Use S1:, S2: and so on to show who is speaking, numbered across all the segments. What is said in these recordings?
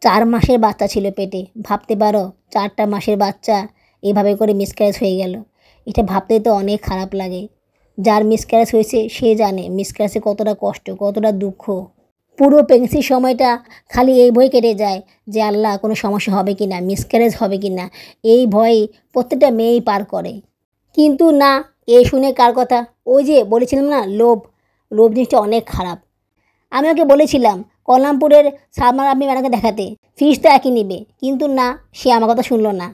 S1: 4 মাসের বাচ্চা ছিল পেটে। ভাবতে পারো 4টা মাসের বাচ্চা এভাবে করে মিসক্যারেজ হয়ে গেল। এটা ভাবতেই তো অনেক খারাপ লাগে। যার মিসক্যারেজ হয়েছে সে জানে মিসক্যারেজে কতটা কষ্ট, কতটা দুঃখ। পুরো প্রেগনেন্সির সময়টা খালি এই ভয়ে কেটে যায় যে আল্লাহ কোনো সমস্যা হবে কি না, মিসক্যারেজ হবে কি না, এই ভয়েই প্রত্যেকটা মেয়েই পার করে। কিন্তু না, এ শুনে কার কথা? ওই যে বলেছিলাম না, লোভ। লোভ জিনিসটা অনেক খারাপ। আমি ওকে বলেছিলাম কল্যাণপুরের সালমান আবনি ম্যাডামকে দেখাতে, ফিস তো একই নেবে, কিন্তু না, সে আমার কথা শুনলো না।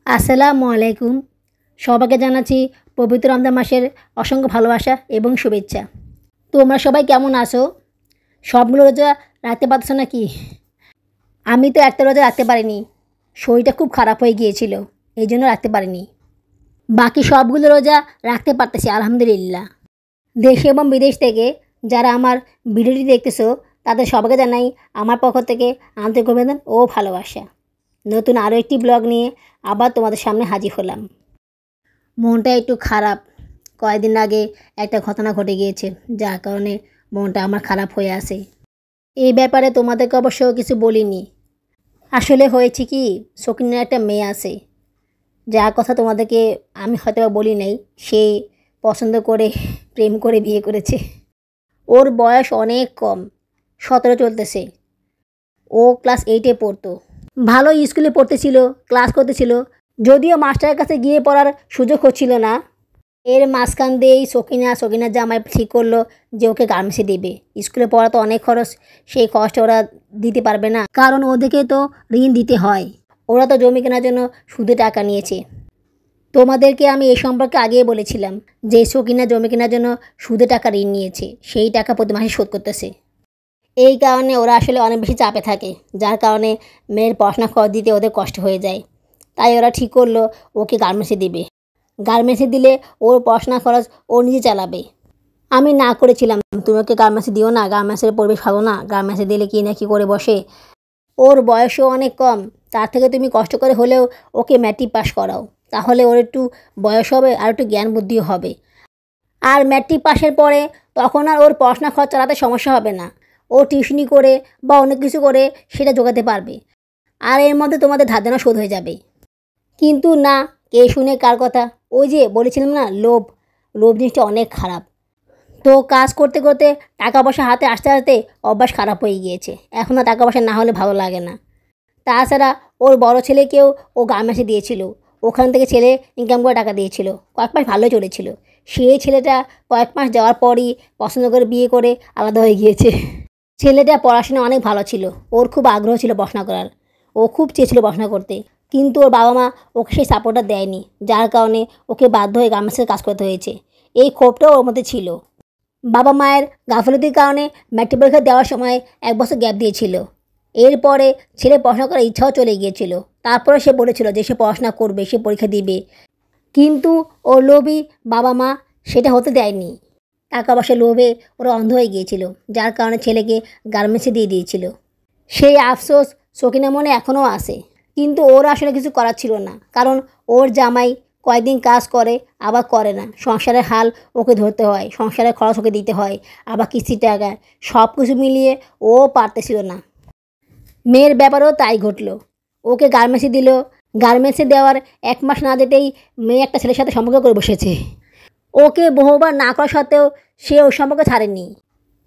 S1: আসসালামু আলাইকুম। সবাইকে জানাচ্ছি পবিত্র রমজান মাসের অসংখ্য ভালোবাসা এবং শুভেচ্ছা। তোমরা সবাই কেমন আছো? সবগুলো রোজা রাখতে পারছো নাকি? আমি তো একটা রোজা রাখতে পারিনি, শরীরটা খুব খারাপ হয়ে গিয়েছিল, এই জন্য রাখতে পারিনি। বাকি সবগুলো রোজা রাখতে পারতেছি আলহামদুলিল্লাহ। দেশে এবং বিদেশ থেকে যারা আমার ভিডিওটি দেখতেছো তাদের সবাইকে জানাই আমার পক্ষ থেকে আন্তরিক অভিনন্দন ও ভালোবাসা। নতুন আরও একটি ব্লগ নিয়ে আবার তোমাদের সামনে হাজির হলাম। মনটা একটু খারাপ। কয়েকদিন আগে একটা ঘটনা ঘটে গিয়েছে, যার কারণে মনটা আমার খারাপ হয়ে আছে। এই ব্যাপারে তোমাদেরকে অবশ্য কিছু বলিনি। আসলে হয়েছে কি, সকিনার একটা মেয়ে আছে, যার কথা তোমাদেরকে আমি হয়তো বলি নাই। সে পছন্দ করে প্রেম করে বিয়ে করেছে। ওর বয়স অনেক কম, 17 চলতেছে। ও ক্লাস 8-এ পড়তো। ভালো স্কুলে পড়তেছিল, ক্লাস করতেছিল, যদিও মাস্টারের কাছে গিয়ে পড়ার সুযোগ হচ্ছিল না। এর মাঝখান দিয়েই সকিনার জামাই ঠিক করলো যে ওকে গার্মেন্টসে দেবে। স্কুলে পড়া তো অনেক খরচ, সেই খরচটা ওরা দিতে পারবে না, কারণ ওদেরকে তো ঋণ দিতে হয়। ওরা তো জমি কেনার জন্য সুদে টাকা নিয়েছে। তোমাদেরকে আমি এই সম্পর্কে আগেই বলেছিলাম যে সকিনা জমি কেনার জন্য সুদে টাকা ঋণ নিয়েছে, সেই টাকা প্রতি মাসে শোধ করতেছে। এই কারণে ওরা আসলে অনেক বেশি চাপে থাকে, যার কারণে মেয়ের পড়াশোনা খরচ দিতে ওদের কষ্ট হয়ে যায়। তাই ওরা ঠিক করলো ওকে গার্মেন্টসে দেবে। গার্মেন্টসে দিলে ওর পড়াশোনা খরচ ও নিজে চালাবে। আমি না করেছিলাম, তুমি ওকে গার্মেন্টসে দিও না, গার্মেন্টসের পরিবেশ ভালো না, গার্মেন্টসে দিলে কি না কি করে বসে। ওর বয়সও অনেক কম, তার থেকে তুমি কষ্ট করে হলেও ওকে ম্যাট্রিক পাস করাও, তাহলে ওর একটু বয়স হবে আর একটু জ্ঞান বুদ্ধিও হবে। আর ম্যাট্রিক পাসের পরে তখন আর ওর পড়াশোনা খরচ চালাতে সমস্যা হবে না। ও টিউশনি করে বা অনেক কিছু করে সেটা জোগাতে পারবে, আর এর মধ্যে তোমাদের ধার দেনা শোধ হয়ে যাবে। কিন্তু না, কে শুনে কার কথা? ওই যে বলেছিলাম না, লোভ। লোভ জিনিসটা অনেক খারাপ। তো কাজ করতে করতে টাকা পয়সা হাতে আসতে আসতে অভ্যাস খারাপ হয়ে গিয়েছে। এখন আর টাকা পয়সা না হলে ভালো লাগে না। তাছাড়া ওর বড় ছেলেকেও ও গার্মেন্টসে দিয়েছিল, ওখান থেকে ছেলে ইনকাম করে টাকা দিয়েছিল, কয়েক মাস ভালোই চলেছিল। সেই ছেলেটা কয়েক মাস যাওয়ার পরই পছন্দ করে বিয়ে করে আলাদা হয়ে গিয়েছে। ছেলেটা পড়াশোনা অনেক ভালো ছিল, ওর খুব আগ্রহ ছিল পড়াশোনা করার, ও খুব চেয়েছিল পড়াশোনা করতে, কিন্তু ওর বাবা মা ওকে সেই সাপোর্টটা দেয়নি, যার কারণে ওকে বাধ্য হয়ে গার্মেন্টসে কাজ করতে হয়েছে। এই ক্ষোভটাও ওর মধ্যে ছিল। বাবা মায়ের গাফিলতির কারণে ম্যাট্রিক পরীক্ষা দেওয়ার সময় 1 বছর গ্যাপ দিয়েছিল। এরপরে ছেলে পড়াশোনা করার ইচ্ছাও চলে গিয়েছিল। তারপরে সে বলেছিল যে সে পড়াশোনা করবে, সে পরীক্ষা দিবে, কিন্তু ওর লোভী বাবা মা সেটা হতে দেয়নি। টাকা পয়সার লোভে ওরা অন্ধ হয়ে গিয়েছিল, যার কারণে ছেলেকে গার্মেন্টসে দিয়ে দিয়েছিল। সেই আফসোস সকিনার মনে এখনও আছে, কিন্তু ওর আসলে কিছু করার ছিল না, কারণ ওর জামাই কয়েকদিন কাজ করে আবার করে না, সংসারের হাল ওকে ধরতে হয়, সংসারের খরচ ওকে দিতে হয়, আবার কিস্তির টাকা, সব কিছু মিলিয়ে ও পারতেছিল না। মেয়ের ব্যাপারেও তাই ঘটল। ওকে গার্মেন্টসে দিল, গার্মেন্টসে দেওয়ার 1 মাস না যেতেই মেয়ে একটা ছেলের সাথে সম্পর্ক করে বসেছে। ওকে বহুবার না করা সত্ত্বেও সে ওই সম্পর্ক ছাড়েনি।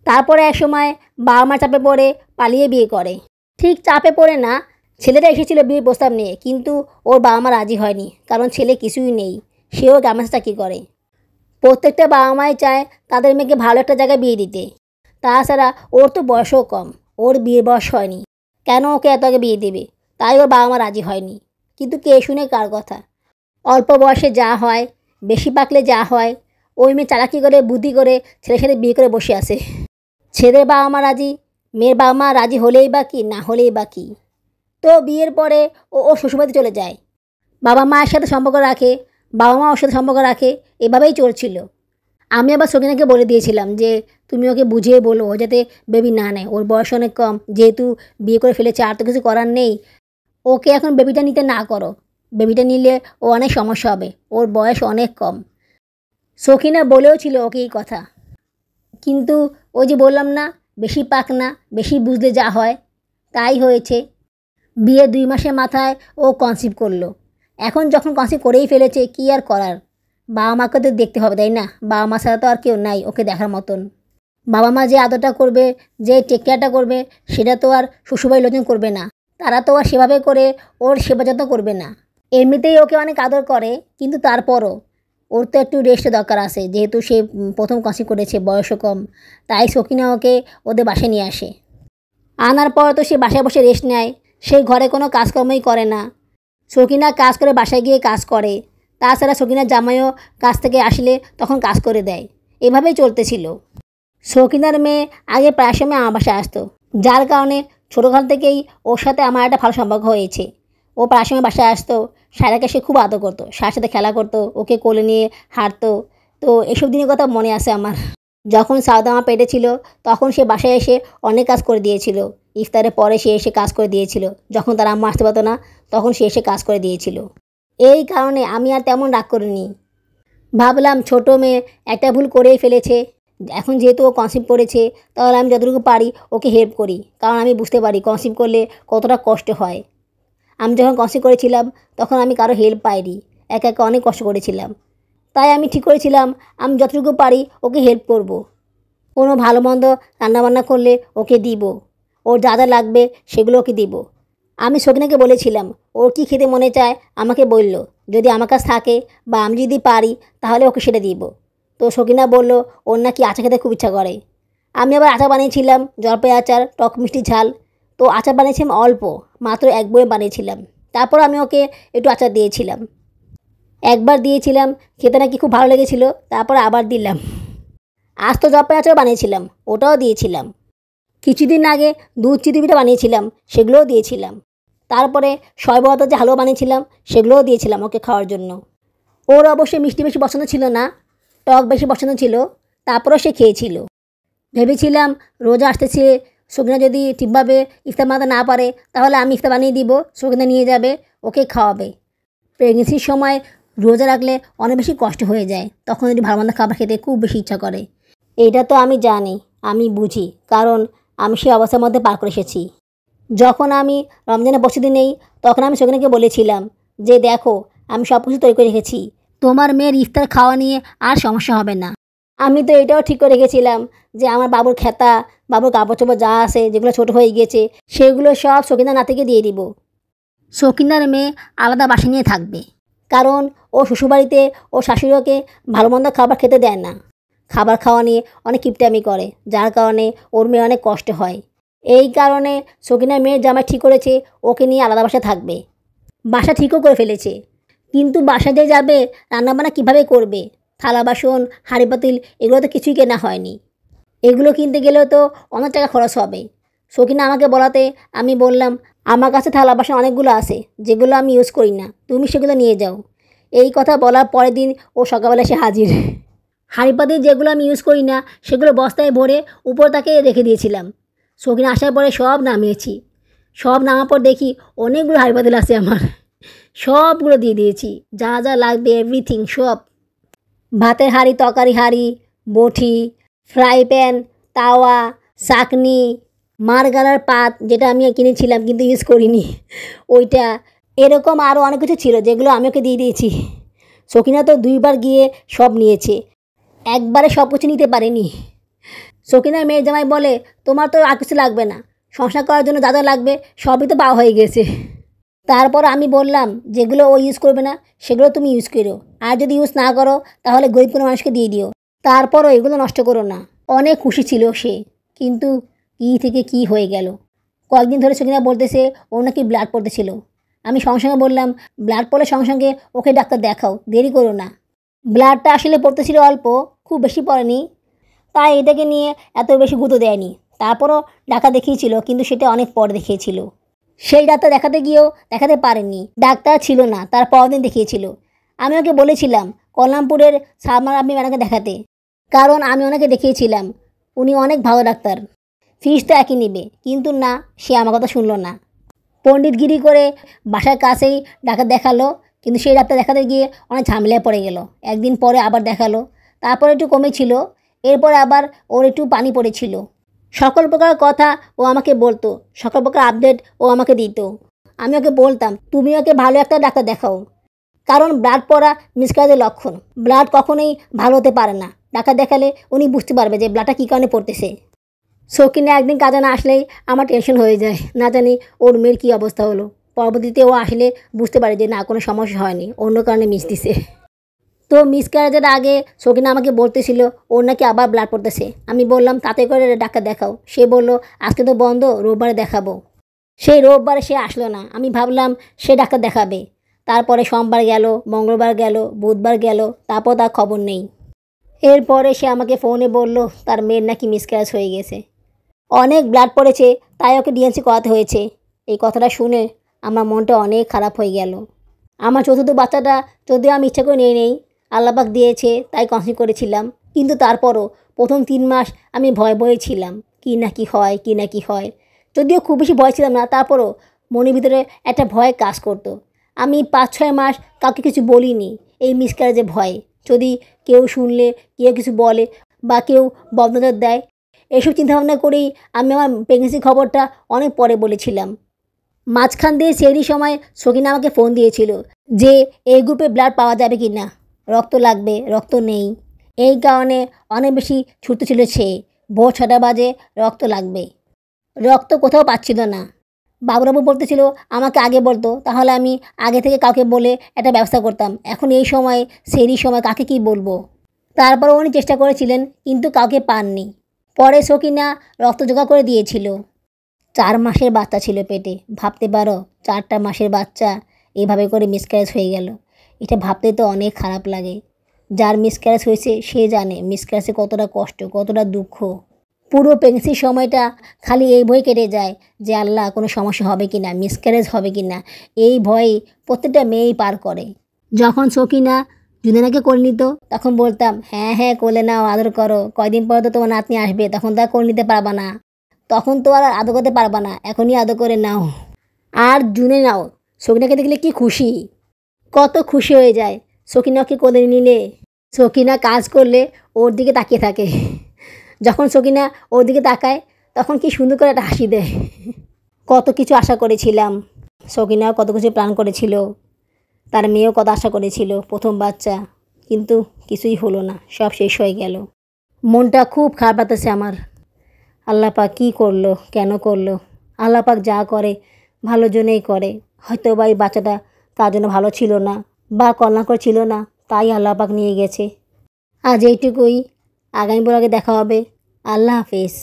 S1: তারপরে এক সময় বাবা মার চাপে পড়ে পালিয়ে বিয়ে করে। ঠিক চাপে পড়ে না, ছেলেটা এসেছিল বিয়ের প্রস্তাব নিয়ে, কিন্তু ওর বাবা মা রাজি হয়নি, কারণ ছেলে কিছুই নেই, সেও গার্মেন্টস চাকরি করে। প্রত্যেকটা বাবা মাই চায় তাদের মেয়েকে ভালো একটা জায়গায় বিয়ে দিতে। তাছাড়া ওর তো বয়সও কম, ওর বিয়ের বয়স হয়নি, কেন ওকে এত আগে বিয়ে দেবে? তাই ওর বাবা মা রাজি হয়নি। কিন্তু কে শুনে কার কথা? অল্প বয়সে যা হয়, বেশি পাকলে যা হয়, ওই মেয়ে চালাকি করে বুদ্ধি করে ছেলের সাথে বিয়ে করে বসে আছে। ছেলের বাবা মা রাজি, মেয়ের বাবা মা রাজি হলেই বা কি, না হলেই বা কি। তো বিয়ের পরে ও শ্বশুরবাড়ি চলে যায়, বাবা মায়ের সাথে সম্পর্ক রাখে, বাবা মা ওর সাথে সম্পর্ক রাখে, এভাবেই চলছিল। আমি আবার সকিনাকে বলে দিয়েছিলাম যে তুমি ওকে বুঝিয়ে বলো ও যাতে বেবি না নেয়, ওর বয়স অনেক কম, যেহেতু বিয়ে করে ফেলেছে আর তো কিছু করার নেই, ওকে এখন বেবিটা নিতে না করো, বেবিটা নিলে ও অনেক সমস্যা হবে, ওর বয়স অনেক কম। সখিনা বলেও ছিল ওকে এই কথা, কিন্তু ওই যে বললাম না, বেশি পাক না, বেশি বুঝলে যা হয় তাই হয়েছে। বিয়ে 2 মাসের মাথায় ও কনসিভ করলো। এখন যখন কনসিভ করেই ফেলেছে, কী আর করার? বাবা মাকে তো দেখতে হবে, তাই না? বাবা মা ছাড়া তো আর কেউ নাই ওকে দেখার মতন। বাবা মা যে আদরটা করবে, যে টেক কেয়ারটা করবে, সেটা তো আর শ্বশুরবাড়ির লোকজন করবে না। তারা তো আর সেভাবে করে ওর সেবা যত্ন করবে না। এমনিতেই ওকে অনেক আদর করে, কিন্তু তারপরও ওর তো একটু রেস্টের দরকার আছে, যেহেতু সে প্রথম কনসিভ করেছে, বয়সও কম। তাই সখিনা ওকে ওদের বাসায় নিয়ে আসে। আনার পর তো সে বাসায় বসে রেস্ট নেয়, সেই ঘরে কোনো কাজকর্মই করে না। সখিনা কাজ করে বাসায় গিয়ে কাজ করে, তাছাড়া সখিনার জামাইও কাজ থেকে আসলে তখন কাজ করে দেয়। এভাবেই চলতেছিল। সখিনার মেয়ে আগে প্রায় সময় আমার বাসায় আসতো, যার কারণে ছোটোকাল থেকেই ওর সাথে আমার একটা ভালো সম্পর্ক হয়েছে। ও প্রায় সময় বাসায় আসতো, সায়রাকে সে খুব আদর করতো, সাথে সাথে খেলা করতো, ওকে কোলে নিয়ে হাঁটতো। তো এসব দিনের কথা মনে আছে আমার। যখন সাউদা আমার পেটে ছিল, তখন সে বাসায় এসে অনেক কাজ করে দিয়েছিল। ইফতারের পরে সে এসে কাজ করে দিয়েছিল, যখন তার আম্মা আসতে পারতো না তখন সে এসে কাজ করে দিয়েছিল। এই কারণে আমি আর তেমন রাগ করিনি। ভাবলাম ছোটো মেয়ে একটা ভুল করেই ফেলেছে, এখন যেহেতু ও কনসিভ করেছে, তাহলে আমি যতটুকু পারি ওকে হেল্প করি, কারণ আমি বুঝতে পারি কনসিভ করলে কতটা কষ্ট হয়। আমি যখন কনসিভ করেছিলাম তখন আমি কারো হেল্প পাইনি, একা একা অনেক কষ্ট করেছিলাম। তাই আমি ঠিক করেছিলাম আমি যতটুকু পারি ওকে হেল্প করব। কোনো ভালো মন্দ রান্নাবান্না করলে ওকে দিব, ওর যা যা লাগবে সেগুলো ওকে দিব। আমি সখিনাকে বলেছিলাম ওর কী খেতে মনে চায় আমাকে বলল, যদি আমার কাছে থাকে বা আমি যদি পারি তাহলে ওকে সেটা দিব। তো সখিনা বলল ওর নাকি আচার খেতে খুব ইচ্ছা করে। আমি আবার আচার বানিয়েছিলাম, জলপাই আচার, টক মিষ্টি ঝাল। তো আচার বানিয়েছিলাম অল্প, মাত্র 1 বয়ে বানিয়েছিলাম। তারপর আমি ওকে একটু আচার দিয়েছিলাম। একবার দিয়েছিলাম, খেতে নাকি খুব ভালো লেগেছিল, তারপর আবার দিলাম। আজ তো জলপাই আচার বানিয়েছিলাম, ওটাও দিয়েছিলাম। কিছুদিন আগে দুধ চিতই পিঠা বানিয়েছিলাম, সেগুলোও দিয়েছিলাম। তারপরে শরবতের যে হালুয়া বানিয়েছিলাম সেগুলোও দিয়েছিলাম ওকে খাওয়ার জন্য। ওর অবশ্যই মিষ্টি বেশি পছন্দ ছিল না, টক বেশি পছন্দ ছিল, তারপরেও সে খেয়েছিল। ভেবেছিলাম রোজা আসতেছে, সখিনা যদি ঠিকভাবে ইফতার বানাতে না পারে তাহলে আমি ইফতার বানিয়ে দিব, সখিনা নিয়ে যাবে, ওকে খাওয়াবে। প্রেগনেন্সির সময় রোজা রাখলে অনেক বেশি কষ্ট হয়ে যায়, তখন যদি ভালো মন্দ খাবার খেতে খুব বেশি ইচ্ছা করে। এইটা তো আমি জানি, আমি বুঝি, কারণ আমি সেই অবস্থার মধ্যে পার করে এসেছি। যখন আমি রমজানের প্রস্তুতি নেই, তখন আমি সখিনাকে বলেছিলাম যে দেখো আমি সব কিছু তৈরি করে রেখেছি, তোমার মেয়ের ইফতার খাওয়া নিয়ে আর সমস্যা হবে না। আমি তো এটাও ঠিক করে রেখেছিলাম যে আমার বাবুর খেতা, বাবুর কাপড় চোপড় যা আছে যেগুলো ছোটো হয়ে গিয়েছে সেগুলো সব সখিনার নাতিকে দিয়ে দিব। সখিনার মেয়ে আলাদা বাসা নিয়ে থাকবে, কারণ ও শ্বশুরবাড়িতে ও শাশুড়িকে ভালো মন্দ খাবার খেতে দেয় না। খাবার খাওয়া নিয়ে অনেক কিপটামি করে, যার কারণে ওর মেয়ে অনেক কষ্ট হয়। এই কারণে সখিনার মেয়ের জামাই ঠিক করেছে ওকে নিয়ে আলাদা বাসা থাকবে। বাসা ঠিকও করে ফেলেছে, কিন্তু বাসা যে যাবে রান্নাবান্না কীভাবে করবে? থালা বাসন, হাঁড়ি পাতিল এগুলো তো কিছুই কেনা হয়নি। এগুলো কিনতে গেলেও তো অনেক টাকা খরচ হবে। সখিনা আমাকে বলাতে আমি বললাম আমার কাছে থালা বাসন অনেকগুলো আছে, যেগুলো আমি ইউজ করি না, তুমি সেগুলো নিয়ে যাও। এই কথা বলার পরের দিন ও সকালবেলা এসে হাজির। হাঁড়ি পাতিল যেগুলো আমি ইউজ করি না সেগুলো বস্তায় ভরে উপর তাকে রেখে দিয়েছিলাম। সখিনা আসার পরে সব নামিয়েছি। সব নামার পর দেখি অনেকগুলো হাঁড়ি পাতিল আছে আমার, সবগুলো দিয়ে দিয়েছি, যা যা লাগবে এভরিথিং সব। ভাতের হাঁড়ি, তরকারি হাঁড়ি, বঁটি, ফ্রাই প্যান, তাওয়া, চাকনি, মার গালার পাত যেটা আমি কিনেছিলাম কিন্তু ইউজ করিনি ওইটা, এরকম আরও অনেক কিছু ছিল যেগুলো আমি ওকে দিয়ে দিয়েছি। সখিনা তো 2বার গিয়ে সব নিয়েছে, একবারে সব কিছু নিতে পারেনি। সখিনার মেয়ের জামাই বলে তোমার তো আর কিছু লাগবে না, সংসার করার জন্য যা যা লাগবে সবই তো পাওয়া হয়ে গেছে। তারপর আমি বললাম যেগুলো ও ইউজ করবে না সেগুলো তুমি ইউজ করো, আর যদি ইউজ না করো তাহলে গরিব কোনো মানুষকে দিয়ে দিও, তারপরও এগুলো নষ্ট করো না। অনেক খুশি ছিল সে, কিন্তু কী থেকে কী হয়ে গেল। কয়েকদিন ধরে সখিনা বলতেছে ও নাকি ব্লাড পড়তেছিল। আমি সঙ্গে সঙ্গে বললাম ব্লাড পড়লে সঙ্গে সঙ্গে ওকে ডাক্তার দেখাও, দেরি করো না। ব্লাডটা আসলে পড়তেছিল অল্প, খুব বেশি পড়েনি, তাই এটাকে নিয়ে এত বেশি গুরুত্ব দেয়নি। তারপরও ডাক্তার দেখিয়েছিল, কিন্তু সেটা অনেক পর দেখিয়েছিল। সেই ডাক্তার দেখাতে গিয়েও দেখাতে পারেননি, ডাক্তার ছিল না, তার পরের দিন দেখিয়েছিল। আমি ওকে বলেছিলাম কল্যাণপুরের সালমান আপনি ম্যাডামকে দেখাতে, কারণ আমি ওনাকে দেখিয়েছিলাম, উনি অনেক ভালো ডাক্তার, ফিস তো একই নেবে, কিন্তু না, সে আমার কথা শুনলো না। পণ্ডিতগিরি করে বাসার কাছেই ডাক্তার দেখালো, কিন্তু সেই ডাক্তার দেখাতে গিয়ে অনেক ঝামেলায় পড়ে গেল। একদিন পরে আবার দেখালো, তারপর একটু কমেছিল, এরপর আবার ওর একটু পানি পড়েছিল। সকল প্রকার কথা ও আমাকে বলতো, সকল প্রকার আপডেট ও আমাকে দিত। আমি ওকে বলতাম তুমি ওকে ভালো একটা ডাক্তার দেখাও, কারণ ব্লাড পড়া মিসক্যারেজের লক্ষণ। ব্লাড কখনোই ভালো হতে পারে না, ডাক্তার দেখালে উনি বুঝতে পারবে যে ব্লাডটা কী কারণে পড়তেছে। শৌখিনা একদিন কাজে না আসলেই আমার টেনশন হয়ে যায়, না জানি ওর মেয়ের কী অবস্থা হলো। পরবর্তীতে ও আসলে বুঝতে পারে যে না, কোনো সমস্যা হয়নি, অন্য কারণে মিস দিছে। তো মিসক্যারেজের আগে শৌখিনা আমাকে বলতেছিল ওর নাকি আবার ব্লাড পড়তেছে। আমি বললাম তাতে করে ডাক্তার দেখাও। সে বলল আজকে তো বন্ধ, রোববারে দেখাবো। সেই রোববারে সে আসলো না। আমি ভাবলাম সে ডাক্তার দেখাবে। তারপরে সোমবার গেল, মঙ্গলবার গেল, বুধবার গেল, তারপর তার খবর নেই। এরপরে সে আমাকে ফোনে বলল তার মেয়ের নাকি মিসক্যারেজ হয়ে গেছে, অনেক ব্লাড পড়েছে, তাই ওকে ডিএনসি করাতে হয়েছে। এই কথাটা শুনে আমার মনটা অনেক খারাপ হয়ে গেল। আমার চতুর্থ বাচ্চাটা যদিও আমি ইচ্ছা করে নিয়ে নেই, আল্লাপাক দিয়েছে তাই কনসিভ করেছিলাম, কিন্তু তারপরও প্রথম 3 মাস আমি ভয়ে ছিলাম, কি না কি হয়, কি না কি হয়। যদিও খুব বেশি ভয় ছিলাম না, তারপরও মনের ভিতরে একটা ভয় কাজ করতো। আমি 5-6 মাস কাউকে কিছু বলিনি এই মিসক্যারেজের ভয়ে। যদি কেউ শুনলে, কেউ কিছু বলে বা কেউ বদনজর দেয়, এসব চিন্তাভাবনা করেই আমি আমার প্রেগনেন্সির খবরটা অনেক পরে বলেছিলাম। মাঝখান দিয়ে সেই সময় শৌখিনা আমাকে ফোন দিয়েছিল যে এই গ্রুপে ব্লাড পাওয়া যাবে কি না, রক্ত লাগবে, রক্ত নেই। এই কারণে অনেক বেশি ছুটতে ছিল সে। ভোর 6টা বাজে রক্ত লাগবে, রক্ত কোথাও পাচ্ছিল না। বাবুরাবু বলতেছিল আমাকে আগে বলতো, তাহলে আমি আগে থেকে কাউকে বলে একটা ব্যবস্থা করতাম। এখন এই সময় সেই সময় কাকে কি বলবো। তারপর উনি চেষ্টা করেছিলেন কিন্তু কাউকে পাননি। পরে শৌখিনা রক্ত জোগাড় করে দিয়েছিল। 4 মাসের বাচ্চা ছিল পেটে, ভাবতে পারো 4টা মাসের বাচ্চা এইভাবে করে মিসক্যারেজ হয়ে গেল। এটা ভাবতে তো অনেক খারাপ লাগে। যার মিসক্যারেজ হয়েছে সে জানে মিসক্যারেজে কতটা কষ্ট, কতটা দুঃখ। পুরো প্রেগনেন্সির সময়টা খালি এই ভয় কেটে যায় যে আল্লাহ কোনো সমস্যা হবে কি না, মিসক্যারেজ হবে কি না, এই ভয়েই প্রত্যেকটা মেয়েই পার করে। যখন শৌখিনা জুনেনাকে কোলে নিত তখন বলতাম হ্যাঁ হ্যাঁ কোলে নাও, আদর করো, কয়দিন পরে তো তোমার নাতনি আসবে, তখন তো আর কোলে নিতে পারবা না, তখন তো আর আদর করতে পারবা না, এখনই আদর করে নাও। আর জুনে নাও, শৌখিনাকে দেখলে কি খুশি, কত খুশি হয়ে যায় শৌখিনাকে কোলে নিলে। শৌখিনা কাজ করলে ওর দিকে তাকিয়ে থাকে, যখন শৌখিনা ওর দিকে তাকায় তখন কি সুন্দর করে একটা হাসি দেয়। কত কিছু আশা করেছিলাম, শৌখিনাও কত কিছু প্ল্যান করেছিল, তার মেয়েও কত আশা করেছিল, প্রথম বাচ্চা, কিন্তু কিছুই হলো না, সব শেষ হয়ে গেল। মনটা খুব খারাপ লাগতেছে আমার। আল্লাহ পাক কী করলো, কেন করলো? আল্লাহ পাক যা করে ভালোর জন্যই করে। হয়তো বা এই বাচ্চাটা তার জন্য ভালো ছিল না বা কল্যাণকর ছিল না, তাই আল্লাহ পাক নিয়ে গেছে। আজ এইটুকুই, আগামী ব্লগে দেখা হবে। আল্লাহ হাফেজ।